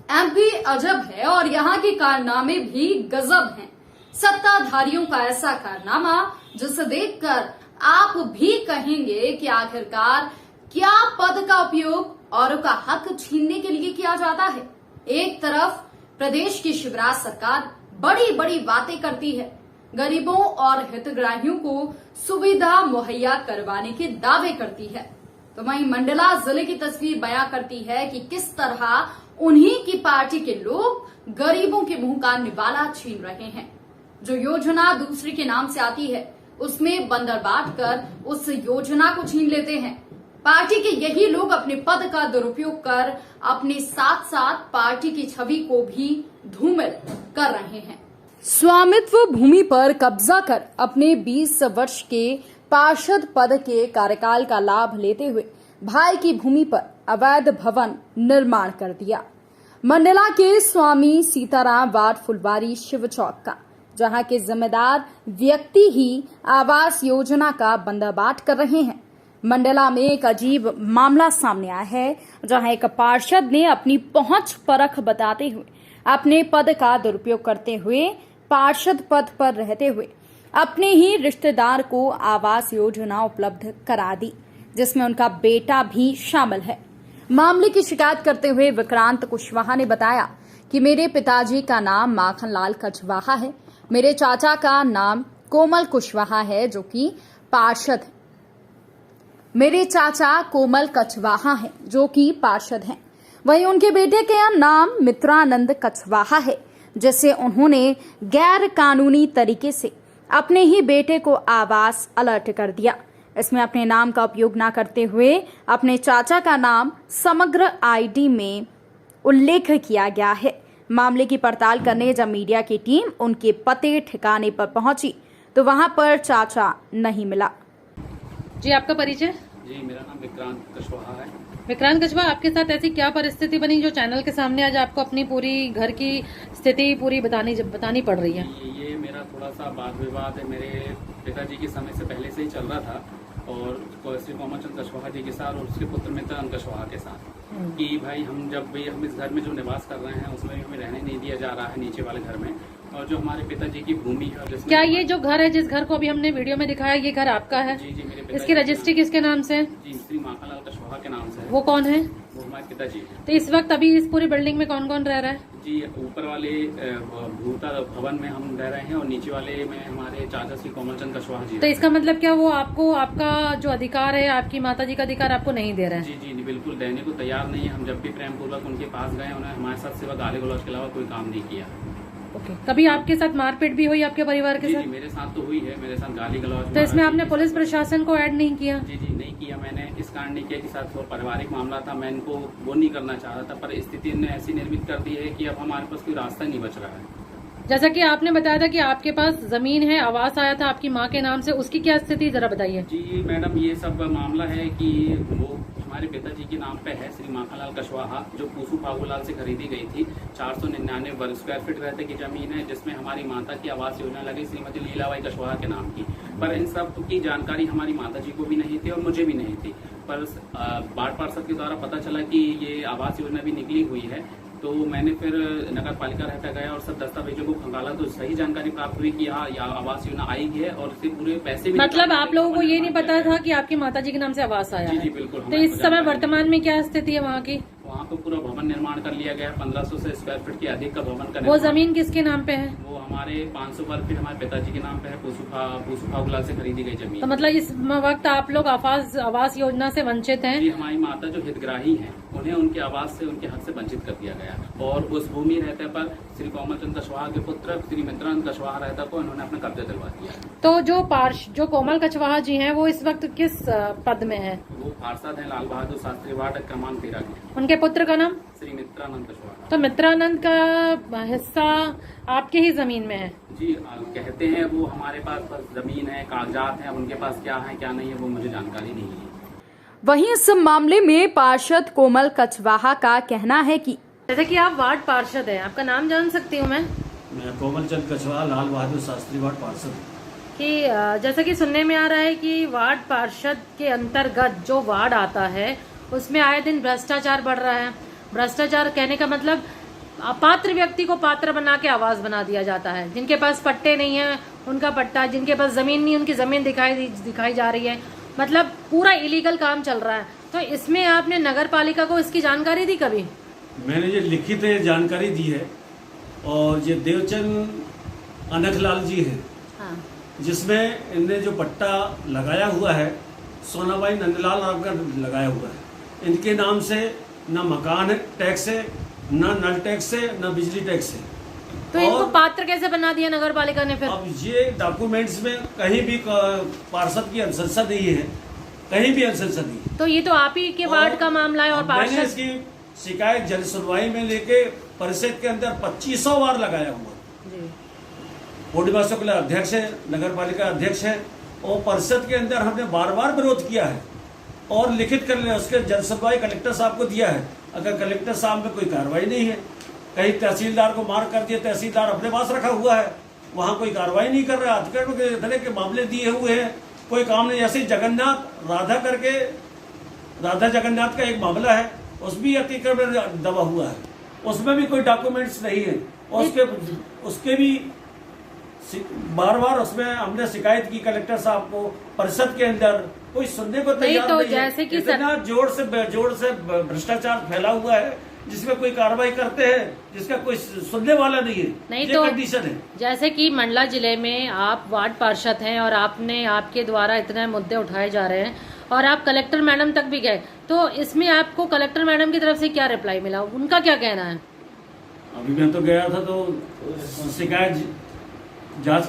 MP अजब है और यहाँ के कारनामे भी गजब हैं। सत्ताधारियों का ऐसा कारनामा जिसे देखकर आप भी कहेंगे कि आखिरकार क्या पद का उपयोग औरों का हक छीनने के लिए किया जाता है। एक तरफ प्रदेश की शिवराज सरकार बड़ी बड़ी बातें करती है, गरीबों और हितग्राहियों को सुविधा मुहैया करवाने के दावे करती है, तो वहीं मंडला जिले की तस्वीर बयां करती है कि किस तरह उन्हीं की पार्टी के लोग गरीबों के मुंह का निवाला छीन रहे हैं। जो योजना दूसरे के नाम से आती है उसमें बंदर बांट कर उस योजना को छीन लेते हैं। पार्टी के यही लोग अपने पद का दुरुपयोग कर अपने साथ साथ पार्टी की छवि को भी धूमिल कर रहे हैं। स्वामित्व भूमि पर कब्जा कर अपने 20 वर्ष के पार्षद पद के कार्यकाल का लाभ लेते हुए भाई की भूमि पर अवैध भवन निर्माण कर दिया। मंडला के स्वामी सीताराम वार्ड फुलवारी शिव चौक का, जहां के जिम्मेदार व्यक्ति ही आवास योजना का बंदरबाट कर रहे हैं। मंडला में एक अजीब मामला सामने आया है, जहां एक पार्षद ने अपनी पहुंच परख बताते हुए अपने पद का दुरुपयोग करते हुए पार्षद पद पर रहते हुए अपने ही रिश्तेदार को आवास योजना उपलब्ध करा दी, जिसमें उनका बेटा भी शामिल है। मामले की शिकायत करते हुए विक्रांत कुशवाहा ने बताया कि मेरे पिताजी का नाम माखनलाल कछवाहा है, मेरे चाचा का नाम कोमल कुशवाहा है जो कि पार्षद है। मेरे चाचा कोमल कछवाहा हैं जो कि पार्षद हैं। वहीं उनके बेटे का नाम मित्रानंद कछवाहा है, जिसे उन्होंने गैर कानूनी तरीके से अपने ही बेटे को आवास अलर्ट कर दिया। इसमें अपने नाम का उपयोग न करते हुए अपने चाचा का नाम समग्र आईडी में उल्लेख किया गया है। मामले की पड़ताल करने जब मीडिया की टीम उनके पते ठिकाने पर पहुंची तो वहां पर चाचा नहीं मिला। जी, आपका परिचय? जी, मेरा नाम विक्रांत कछवाहा है। विक्रांत कछवाहा, आपके साथ ऐसी क्या परिस्थिति बनी जो चैनल के सामने आज आपको अपनी पूरी घर की स्थिति पूरी बतानी पड़ रही है? ये मेरा थोड़ा सा वाद विवाद है, मेरे पिताजी के समय से पहले से ही चल रहा था और श्री कोमलचंद कछवाहा जी के साथ और उसके पुत्र मित्रानंद कछवाहा के साथ कि भाई हम इस घर में जो निवास कर रहे हैं उसमें हमें रहने नहीं दिया जा रहा है नीचे वाले घर में, और जो हमारे पिताजी की भूमि है। क्या ये जो घर है, जिस घर को अभी हमने वीडियो में दिखाया, ये घर आपका है? जी जी, मेरे इसकी रजिस्ट्री किसके नाम से है? जी, श्री माखनलाल कछवाहा के नाम से है। वो कौन है? वो हमारे पिताजी है। तो इस वक्त अभी इस पूरी बिल्डिंग में कौन कौन रह रहा है? जी, ऊपर वाले भूतल भवन में हम रह रहे हैं और नीचे वाले में हमारे चाचा श्री कोमलचंद कछवाहा जी। तो इसका मतलब क्या वो आपको आपका जो अधिकार है, आपकी माताजी का अधिकार आपको नहीं दे रहे हैं? जी जी, बिल्कुल देने को तैयार नहीं है। हम जब भी प्रेम पूर्वक उनके पास गए, उन्होंने हमारे साथ सिवा गाली गलौज के अलावा कोई काम नहीं किया। ओके, कभी आपके साथ मारपीट भी हुई आपके परिवार के साथ? जी, मेरे साथ तो हुई है, मेरे साथ गाली गलौज। तो इसमें आपने पुलिस प्रशासन को ऐड नहीं किया? जी जी, नहीं किया मैंने। इस कारण नहीं किया कि साथ वो पारिवारिक मामला था, मैं इनको वो नहीं करना चाह रहा था, पर स्थिति ने ऐसी निर्मित कर दी है कि अब हमारे पास कोई रास्ता नहीं बच रहा है। जैसा कि आपने बताया था कि आपके पास जमीन है, आवास आया था आपकी माँ के नाम से, उसकी क्या स्थिति जरा बताइए। जी मैडम, ये सब मामला है कि वो हमारे पिताजी के नाम पे है, श्री माखनलाल कछवाहा, जो पूसू फागूलाल से खरीदी गई थी। 499 वर्ग स्क्वायर फीट रहते की जमीन है, जिसमें हमारी माता की आवास योजना लगी श्रीमती लीलाबाई कछवाहा के नाम की। पर इन सब की जानकारी हमारी माताजी को भी नहीं थी और मुझे भी नहीं थी। पर वार्ड पार्षद के द्वारा पता चला कि ये आवास योजना भी निकली हुई है, तो मैंने फिर नगर पालिका रहता गया और सब दस्तावेजों को खंगाला, तो सही जानकारी प्राप्त हुई कि हाँ, आवास योजना आई है और इसके पूरे पैसे भी। मतलब आप लोगों को ये नहीं पता था कि आपकी माताजी के नाम से आवास आया? जी जी, बिल्कुल। तो इस समय वर्तमान में क्या स्थिति है वहाँ की? वहाँ पे पूरा भवन निर्माण कर लिया गया, 1500 से स्क्वायर फीट के अधिक का भवन का। वो जमीन किसके नाम पे है? वो हमारे 500 वर्ग फीट हमारे पिताजी के नाम पे है, पूसू फागूलाल से खरीदी गई जमीन। तो मतलब इस वक्त आप लोग आवास योजना से वंचित हैं? जी, हमारी माता जो हितग्राही हैं उन्हें उनके आवास से, उनके हक से वंचित कर दिया गया और उस भूमि रहते पर श्री कोमलचंद कछवाहा के पुत्र श्री मित्रानंद कछवाहा रहता को उन्होंने अपना कब्जा दिलवा दिया। तो जो कोमल कछवाहा जी हैं वो इस वक्त किस पद में है? वो पार्षद हैं लाल बहादुर शास्त्री वार्ड क्रमांक 13 के। उनके पुत्र का नाम? श्री मित्रानंद कछवाहा। तो मित्रानंद का हिस्सा आपके ही जमीन में है? जी, कहते हैं वो हमारे पास बस जमीन है, कागजात हैं, उनके पास क्या है क्या नहीं है वो मुझे जानकारी नहीं है। वहीं इस मामले में पार्षद कोमल कछवाहा का कहना है कि जैसे कि आप वार्ड पार्षद हैं, आपका नाम जान सकती हूँ मैं? कोमलचंद कछवाहा, लाल बहादुर शास्त्री वार्ड पार्षद। कि जैसा कि सुनने में आ रहा है कि वार्ड पार्षद के अंतर्गत जो वार्ड आता है उसमें आए दिन भ्रष्टाचार बढ़ रहा है। भ्रष्टाचार कहने का मतलब अपात्र व्यक्ति को पात्र बना के आवास बना दिया जाता है। जिनके पास पट्टे नहीं है उनका पट्टा, जिनके पास जमीन नहीं उनकी जमीन दिखाई जा रही है। मतलब पूरा इलीगल काम चल रहा है। तो इसमें आपने नगर पालिका को इसकी जानकारी दी कभी? मैंने ये लिखित जानकारी दी है, और ये देवचंद अनखलाल जी है, हाँ। जिसमें इनने जो पट्टा लगाया हुआ है सोनाबाई नंदलाल राव का लगाया हुआ है। इनके नाम से न मकान टैक्स है, न नल टैक्स है, न बिजली टैक्स है। तो इनको पात्र कैसे बना दिया नगर पालिका ने फिर? अब ये डॉक्यूमेंट्स में कहीं भी पार्षद की अनुशंसा नहीं है, कहीं भी अनुशंसा नहीं है। तो ये तो आप ही के वार्ड का मामला है और मैंने पार्षद इसकी शिकायत जन सुनवाई में लेके परिषद के अंदर 2500 बार लगाया हुआ। जी। पूर्णिमा शुक्ल अध्यक्ष है, नगर पालिका अध्यक्ष है, और परिषद के अंदर हमने बार बार विरोध किया है और लिखित कर उसके जन सुनवाई कलेक्टर साहब को दिया है। अगर कलेक्टर साहब में कोई कार्रवाई नहीं है, कहीं तहसीलदार को मार कर दिया, तहसीलदार अपने पास रखा हुआ है, वहां कोई कार्रवाई नहीं कर रहा, अतिक्रमण के तरह के मामले दिए हुए हैं, कोई काम नहीं। जैसे जगन्नाथ राधा करके राधा जगन्नाथ का एक मामला है, उसमें अतिक्रमण दबा हुआ है, उसमें भी कोई डॉक्यूमेंट्स नहीं है, और उसके भी बार बार उसमें हमने शिकायत की कलेक्टर साहब को। परिषद के अंदर कोई सुनने को तैयार तो नहीं जैसे है। कि इतना जोर से भ्रष्टाचार फैला हुआ है, जिसमें कोई कार्रवाई करते हैं जिसका कोई सुनने वाला नहीं है। नहीं ये तो कंडीशन है। जैसे कि मंडला जिले में आप वार्ड पार्षद हैं और आपके द्वारा इतने मुद्दे उठाए जा रहे हैं और आप कलेक्टर मैडम तक भी गए, तो इसमें आपको कलेक्टर मैडम की तरफ से क्या रिप्लाई मिला? उनका क्या कहना है? अभी मैं तो गया था, तो शिकायत जांच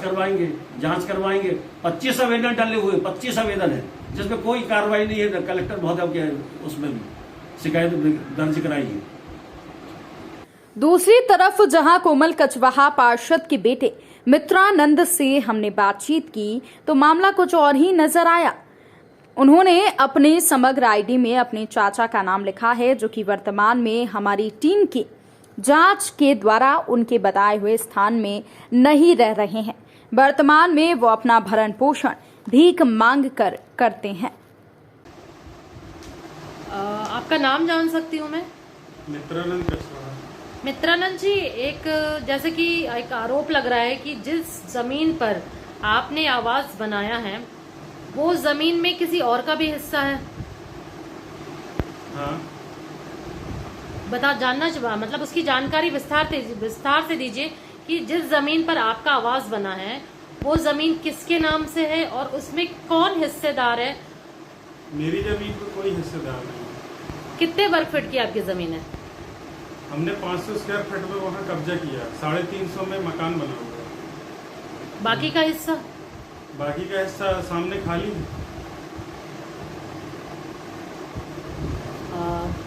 करवाएंगे। 25 आवेदन डाले हुए, 25 आवेदन है, जिसमें कोई कार्रवाई नहीं है। कलेक्टर महोदय के उसमें भी शिकायत दर्ज कराई। दूसरी तरफ जहां कोमल कचवाहा पार्षद के बेटे मित्रानंद से हमने बातचीत की तो मामला कुछ और ही नजर आया। उन्होंने अपने समग्र आईडी में अपने चाचा का नाम लिखा है, जो कि वर्तमान में हमारी टीम की जांच के द्वारा उनके बताए हुए स्थान में नहीं रह रहे हैं। वर्तमान में वो अपना भरण पोषण भीख मांग कर करते हैं। आपका नाम जान सकती हूँ मैं? मित्रानंद कछवाहा। मित्रानंद जी, जैसे कि एक आरोप लग रहा है कि जिस जमीन पर आपने आवास बनाया है वो जमीन में किसी और का भी हिस्सा है। हाँ। मतलब उसकी जानकारी विस्तार से दीजिए कि जिस जमीन पर आपका आवास बना है वो जमीन किसके नाम से है और उसमें कौन हिस्सेदार है? मेरी जमीन पर कोई हिस्सेदार नहीं है। कितने वर्ग फीट की आपकी जमीन है? हमने 500 स्क्वायर फीट में वहाँ कब्जा किया। 350 में मकान बना हुआ है। बाकी का हिस्सा सामने खाली है।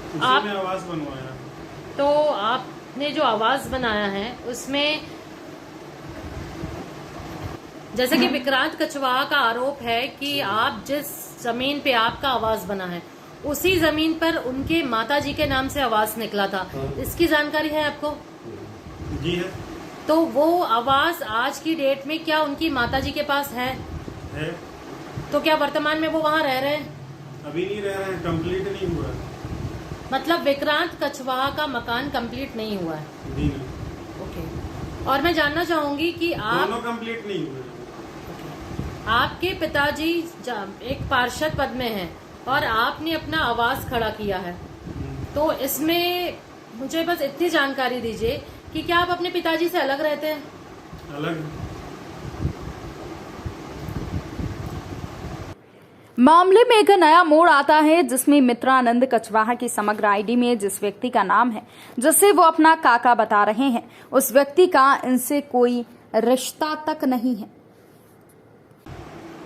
उसी में आवास बनवाया। तो आपने जो आवास बनाया है उसमें जैसे कि विक्रांत कछवाहा का आरोप है कि आप जिस जमीन पे आपका आवास बना है उसी जमीन पर उनके माताजी के नाम से आवास निकला था। इसकी जानकारी है आपको? जी है। तो वो आवास आज की डेट में क्या उनकी माताजी के पास है? तो क्या वर्तमान में वो वहाँ रह रहे हैं? अभी नहीं रह रहे हैं, कंप्लीट नहीं हुआ। मतलब विक्रांत कछवाहा का मकान कंप्लीट नहीं हुआ है? जी नहीं। ओके। और मैं जानना चाहूंगी कि आप दोनों कंप्लीट नहीं हुए। आपके पिताजी एक पार्षद पद में हैं और आपने अपना आवास खड़ा किया है, तो इसमें मुझे बस इतनी जानकारी दीजिए कि क्या आप अपने पिताजी से अलग रहते हैं? अलग। मामले में एक नया मोड़ आता है, जिसमें मित्रानंद कछवाहा की समग्र आईडी में जिस व्यक्ति का नाम है, जिसे वो अपना काका बता रहे हैं, उस व्यक्ति का इनसे कोई रिश्ता तक नहीं है।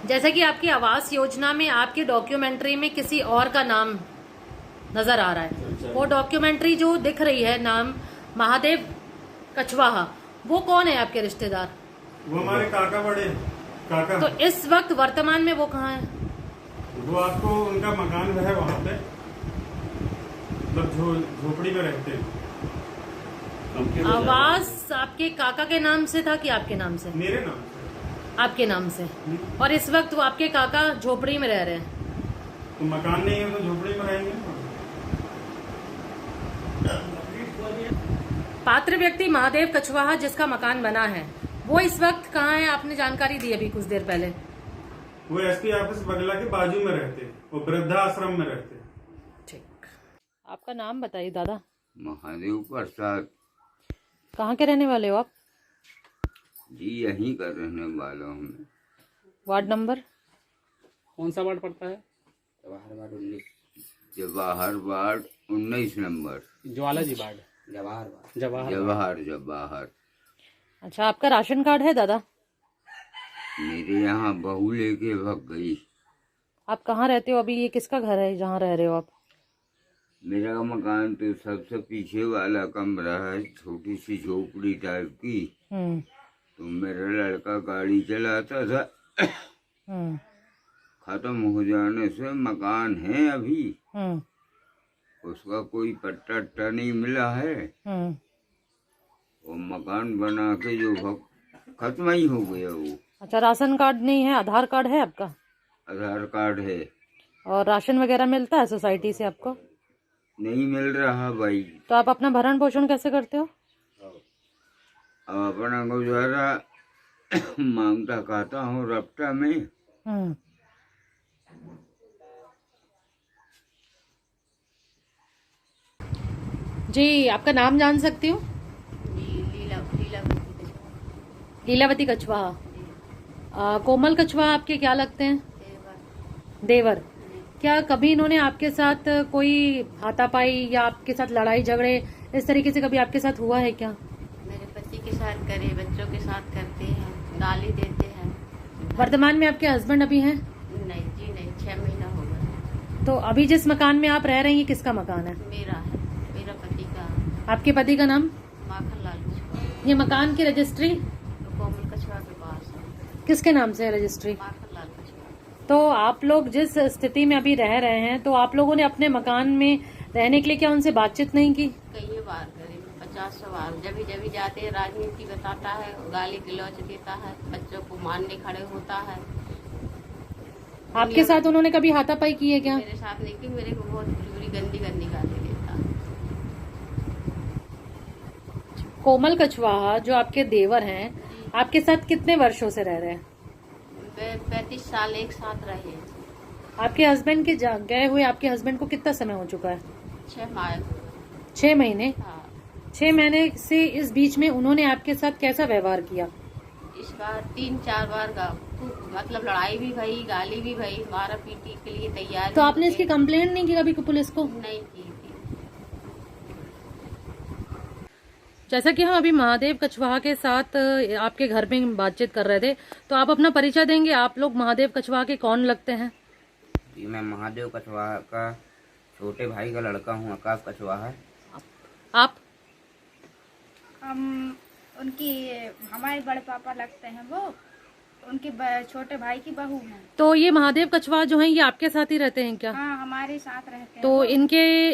जैसे कि आपकी आवास योजना में आपकी डॉक्यूमेंट्री में किसी और का नाम नजर आ रहा है, वो डॉक्यूमेंट्री जो दिख रही है नाम महादेव कछवाहा, वो कौन है आपके रिश्तेदार? वो हमारे काका बड़े काका। तो इस वक्त वर्तमान में वो कहाँ है? वो आपको उनका मकान है वहाँ पे, मतलब झोपड़ी में रहते हैं। आवास आपके काका के नाम से था कि आपके नाम से? मेरे नाम से। आपके नाम से। और इस वक्त वो आपके काका झोपड़ी में रह रहे हैं? तो मकान नहीं है तो झोपड़ी में रहेंगे। पात्र व्यक्ति महादेव कछवाहा जिसका मकान बना है वो इस वक्त कहाँ है? आपने जानकारी दी अभी कुछ देर पहले। वो एसपी ऑफिस बगला के बाजू में रहते, वो वृद्धाश्रम में रहते। ठीक, आपका नाम बताइए दादा। महादेव प्रसाद। कहाँ के रहने वाले हो आप? जी यहीं का रहने वाला हूँ। वार्ड नंबर कौन सा वार्ड पड़ता है? Jawahar ward 19 number. Jwalaji ward. Jawahar. Jawahar. अच्छा, आपका राशन कार्ड है दादा? मेरे यहाँ बहू लेके भाग गई। आप कहाँ रहते हो अभी? ये किसका घर है जहाँ रह रहे हो आप? मेरा मकान तो सबसे पीछे वाला कमरा है, छोटी सी झोपड़ी टाइप की। तो मेरा लड़का गाड़ी चलाता था, खत्म हो जाने से मकान है अभी, उसका कोई पट्टा अट्टा नहीं मिला है। वो मकान बना के जो खत्म ही हो गया वो। अच्छा, राशन कार्ड नहीं है, आधार कार्ड है आपका? आधार कार्ड है। और राशन वगैरह मिलता है सोसाइटी से आपको? नहीं मिल रहा भाई। तो आप अपना भरण पोषण कैसे करते हो? अब अपना गुजारा मांगता खाता हूँ रफ्ता में। जी, आपका नाम जान सकती हूँ? लीलावती कछवाहा। कोमल कछवाहा आपके क्या लगते हैं? देवर। क्या कभी इन्होंने आपके साथ कोई हाथापाई या आपके साथ लड़ाई झगड़े इस तरीके से कभी आपके साथ हुआ है क्या? मेरे पति के साथ करे, बच्चों के साथ करते हैं, गाली देते हैं। वर्तमान में आपके हस्बैंड अभी हैं? नहीं जी नहीं, 6 महीना हो गया। तो अभी जिस मकान में आप रह रहे हैं ये किसका मकान है? मेरा है, मेरा पति का। आपके पति का नाम? माखन लाल कछवाहा। ये मकान की रजिस्ट्री कोमल कछवाहा के पास है। किसके नाम से है रजिस्ट्री? माखन लाल कछवाहा। तो आप लोग जिस स्थिति में अभी रह रहे हैं तो आप लोगों ने अपने मकान में रहने के लिए क्या उनसे बातचीत नहीं की? कई बार करे, 50 बार। जब जाते हैं राजनीति बताता है, गाली गलौज देता है, बच्चों को मारने खड़े होता है। आपके साथ उन्होंने कभी हाथापाई की है क्या? मेरे साथ नहीं की, मेरे को बहुत बुरी गंदी गाली देता है। कोमल कछवाहा जो आपके देवर हैं, आपके साथ कितने वर्षों से रह रहे हैं? 35 साल एक साथ रहे। आपके हस्बैंड के गए हुए आपके हस्बैंड को कितना समय हो चुका है? 6 माह। 6 महीने। हाँ। 6 महीने से इस बीच में उन्होंने आपके साथ कैसा व्यवहार किया? इस बार 3-4 बार मतलब लड़ाई भी भई, गाली भी भई, मारा पीटी के लिए तैयार। तो आपने इसकी कंप्लेंट नहीं की कभी पुलिस को? नहीं की थी। जैसा कि हम अभी महादेव कछवाहा के साथ आपके घर में बातचीत कर रहे थे, तो आप अपना परिचय देंगे? आप लोग महादेव कछवाहा के कौन लगते हैं? जी मैं महादेव कछवाहा का छोटे भाई का लड़का हूँ, आकाश कछवाहा। आप? हम हमारे बड़े पापा लगते हैं, वो उनके छोटे भाई की बहू हैं। तो ये महादेव कछवाहा जो हैं ये आपके साथ ही रहते हैं क्या? हाँ, हमारे साथ रहते हैं। तो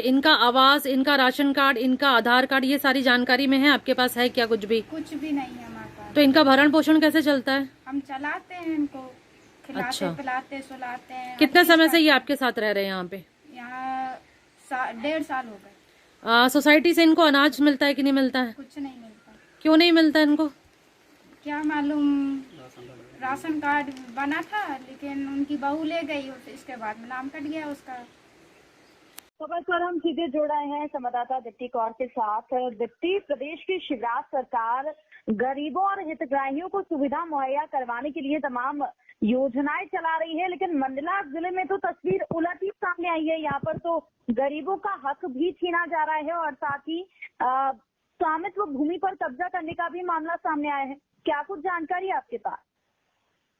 इनका आवास, इनका राशन कार्ड, इनका आधार कार्ड, ये सारी जानकारी में है? आपके पास है क्या कुछ भी? कुछ भी नहीं है हमारे पास। तो इनका भरण पोषण कैसे चलता है? हम चलाते हैं इनको, खिलाते अच्छा। पिलाते सुलाते हैं। कितने समय से ये आपके साथ रह रहे हैं यहाँ पे? यहाँ 1.5 साल हो गए। सोसाइटी से इनको अनाज मिलता है कि नहीं मिलता है? कुछ नहीं मिलता। क्यों नहीं मिलता इनको? क्या मालूम, राशन कार्ड बना था लेकिन उनकी बहू ले गई, इसके बाद में नाम कट गया उसका। खबर पर हम सीधे जुड़ रहे हैं संवाददाता दीप्ति कौर के साथ। दीप्ति, प्रदेश की शिवराज सरकार गरीबों और हितग्राहियों को सुविधा मुहैया करवाने के लिए तमाम योजनाएं चला रही है, लेकिन मंडला जिले में तो तस्वीर उलट ही सामने आई है। यहाँ पर तो गरीबों का हक भी छीना जा रहा है और साथ ही स्वामित्व भूमि पर कब्जा करने का भी मामला सामने आया है। क्या कुछ जानकारी है आपके पास?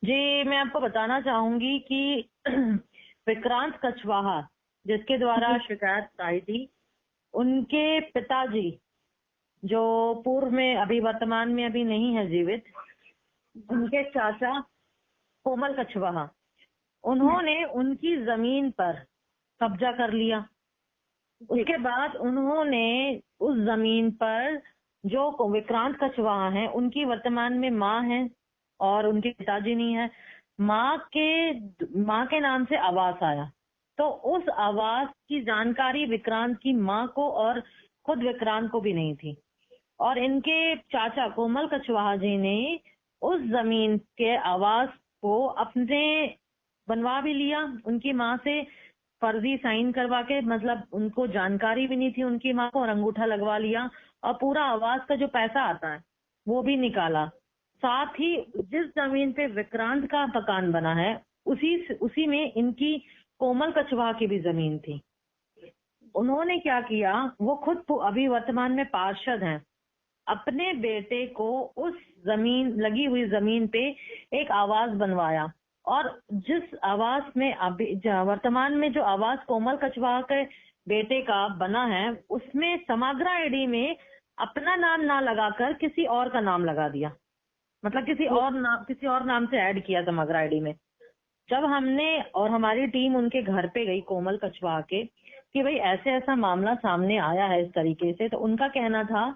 जी, मैं आपको बताना चाहूंगी कि विक्रांत कछवाहा जिसके द्वारा शिकायत आई थी, उनके पिताजी जो पूर्व में अभी वर्तमान में अभी नहीं है जीवित, उनके चाचा कोमल कछवाहा, उन्होंने उनकी जमीन पर कब्जा कर लिया। उसके बाद उन्होंने उस जमीन पर जो विक्रांत कछवाहा हैं, उनकी वर्तमान में माँ है और उनके पिताजी नहीं है, माँ के नाम से आवास आया। तो उस आवास की जानकारी विक्रांत की माँ को और खुद विक्रांत को भी नहीं थी। और इनके चाचा कोमल कछवाहा जी ने उस जमीन के आवास को अपने बनवा भी लिया, उनकी माँ से फर्जी साइन करवा के, मतलब उनको जानकारी भी नहीं थी उनकी माँ को, और अंगूठा लगवा लिया और पूरा आवास का जो पैसा आता है वो भी निकाला। साथ ही जिस जमीन पे विक्रांत का मकान बना है उसी में इनकी कोमल कछवाहा की भी जमीन थी। उन्होंने क्या किया, वो खुद अभी वर्तमान में पार्षद हैं, अपने बेटे को उस जमीन, लगी हुई जमीन पे एक आवास बनवाया, और जिस आवास में अभी वर्तमान में जो आवास कोमल कछवाहा के बेटे का बना है उसमें समग्रा आईडी में अपना नाम ना लगाकर किसी और का नाम लगा दिया, मतलब किसी और नाम से ऐड किया समग्रा आईडी में। जब हमने और हमारी टीम उनके घर पे गई कोमल कछवाहा के कि भाई ऐसे ऐसा मामला सामने आया है इस तरीके से, तो उनका कहना था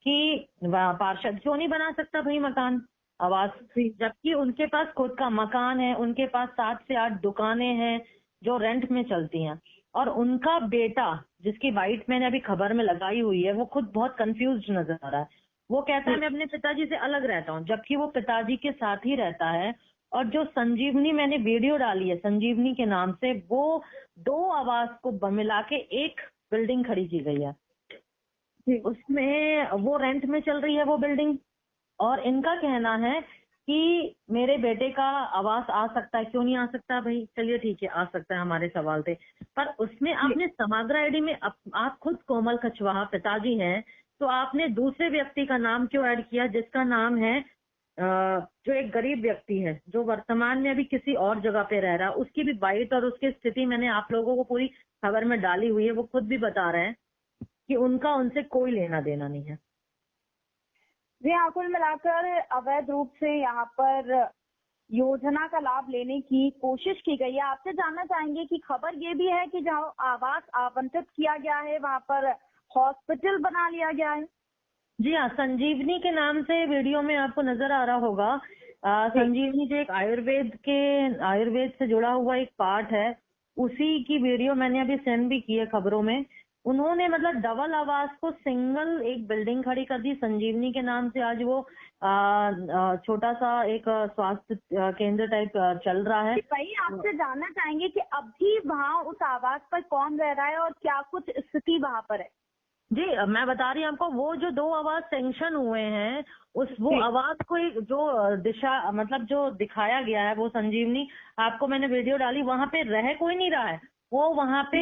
कि पार्षद क्यों नहीं बना सकता भाई मकान आवास, जबकि उनके पास खुद का मकान है, उनके पास 7 से 8 दुकानें हैं जो रेंट में चलती हैं, और उनका बेटा जिसकी बाइट मैंने अभी खबर में लगाई हुई है वो खुद बहुत कंफ्यूज नजर आ रहा है। वो कहता है मैं अपने पिताजी से अलग रहता हूँ, जबकि वो पिताजी के साथ ही रहता है। और जो संजीवनी मैंने वीडियो डाली है संजीवनी के नाम से, वो 2 आवास को मिला के एक बिल्डिंग खड़ी की गई है, उसमें वो रेंट में चल रही है वो बिल्डिंग। और इनका कहना है कि मेरे बेटे का आवास आ सकता है, क्यों नहीं आ सकता भाई, चलिए ठीक है आ सकता है, हमारे सवाल थे, पर उसमें आपने समग्र आईडी में आप खुद कोमल कछवाहा पिताजी हैं, तो आपने दूसरे व्यक्ति का नाम क्यों ऐड किया जिसका नाम है जो एक गरीब व्यक्ति है जो वर्तमान में अभी किसी और जगह पे रह रहा है, उसकी भी बाइट और उसकी स्थिति मैंने आप लोगों को पूरी खबर में डाली हुई है। वो खुद भी बता रहे हैं कि उनका उनसे कोई लेना देना नहीं है। जी हाँ, कुल मिलाकर अवैध रूप से यहाँ पर योजना का लाभ लेने की कोशिश की गई है। आपसे जानना चाहेंगे कि खबर ये भी है कि जहाँ आवास आवंटित किया गया है वहाँ पर हॉस्पिटल बना लिया गया है। जी हाँ, संजीवनी के नाम से वीडियो में आपको नजर आ रहा होगा। संजीवनी जो एक आयुर्वेद से जुड़ा हुआ एक पार्ट है, उसी की वीडियो मैंने अभी सेंड भी की है खबरों में। उन्होंने मतलब डबल आवास को सिंगल एक बिल्डिंग खड़ी कर दी संजीवनी के नाम से। आज वो छोटा सा एक स्वास्थ्य केंद्र टाइप चल रहा है। भाई आपसे जानना चाहेंगे कि अभी वहाँ उस आवास पर कौन रह रहा है और क्या कुछ स्थिति वहाँ पर है? जी मैं बता रही हूँ आपको, वो जो 2 आवास सैंक्शन हुए हैं वो आवास को एक जो दिशा मतलब जो दिखाया गया है वो संजीवनी, आपको मैंने वीडियो डाली, वहाँ पे रह कोई नहीं रहा है। वो वहाँ पे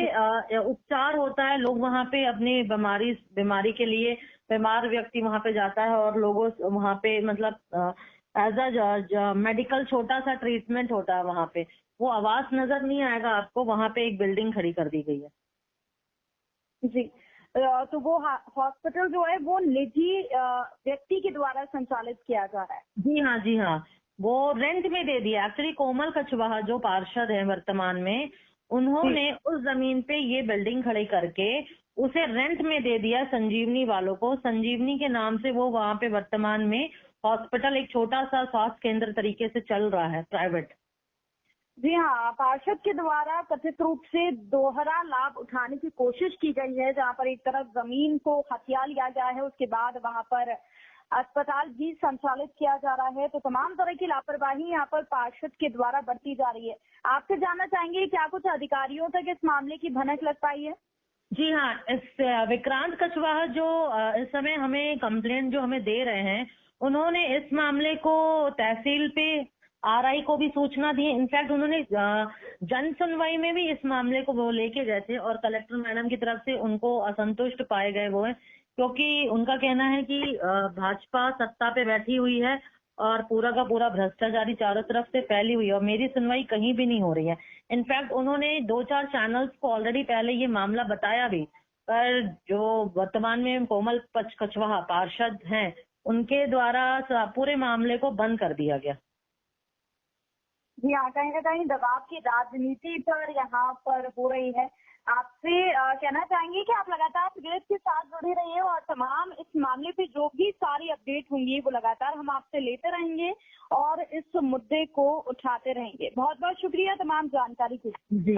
उपचार होता है, लोग वहाँ पे अपनी बीमारी के लिए बीमार व्यक्ति वहाँ पे जाता है और लोगों वहाँ पे मतलब एज अ मेडिकल छोटा सा ट्रीटमेंट होता है वहाँ पे। वो आवास नजर नहीं आएगा आपको, वहाँ पे एक बिल्डिंग खड़ी कर दी गई है। जी, तो वो हॉस्पिटल जो है वो निजी व्यक्ति के द्वारा संचालित किया जा रहा है। जी हाँ, वो रेंट में दे दिया। एक्चुअली कोमल कछवाहा जो पार्षद है वर्तमान में, उन्होंने उस जमीन पे ये बिल्डिंग खड़ी करके उसे रेंट में दे दिया संजीवनी वालों को। संजीवनी के नाम से वो वहाँ पे वर्तमान में हॉस्पिटल एक छोटा सा स्वास्थ्य केंद्र तरीके से चल रहा है, प्राइवेट। जी हाँ, पार्षद के द्वारा कथित रूप से दोहरा लाभ उठाने की कोशिश की गई है, जहाँ पर एक तरफ जमीन को हथिया लिया गया है, उसके बाद वहाँ पर अस्पताल भी संचालित किया जा रहा है। तो तमाम तरह की लापरवाही यहाँ पर पार्षद के द्वारा बरती जा रही है। आपसे जानना चाहेंगे क्या कुछ अधिकारियों तक इस मामले की भनक लग पाई है? जी हाँ, इस विक्रांत कछवाहा जो इस समय हमें कंप्लेंट जो हमें दे रहे हैं, उन्होंने इस मामले को तहसील पे आरआई को भी सूचना दी है। इनफैक्ट उन्होंने जन सुनवाई में भी इस मामले को वो लेके गए थे और कलेक्टर मैडम की तरफ से उनको असंतुष्ट पाए गए वो है, क्योंकि उनका कहना है कि भाजपा सत्ता पे बैठी हुई है और पूरा का पूरा भ्रष्टाचारी चारों तरफ से फैली हुई है और मेरी सुनवाई कहीं भी नहीं हो रही है। इनफैक्ट उन्होंने 2-4 चैनल्स को ऑलरेडी पहले ये मामला बताया भी, पर जो वर्तमान में कोमल कछवाहा पार्षद हैं, उनके द्वारा पूरे मामले को बंद कर दिया गया। जी हाँ, कहीं ना कहीं दबाव की राजनीति पर यहाँ पर हो रही है। आपसे कहना चाहेंगे कि आप लगातार प्रेस के साथ जुड़े रहिए और तमाम इस मामले पे जो भी सारी अपडेट होंगी वो लगातार हम आपसे लेते रहेंगे और इस मुद्दे को उठाते रहेंगे। बहुत बहुत शुक्रिया तमाम जानकारी के लिए। जी।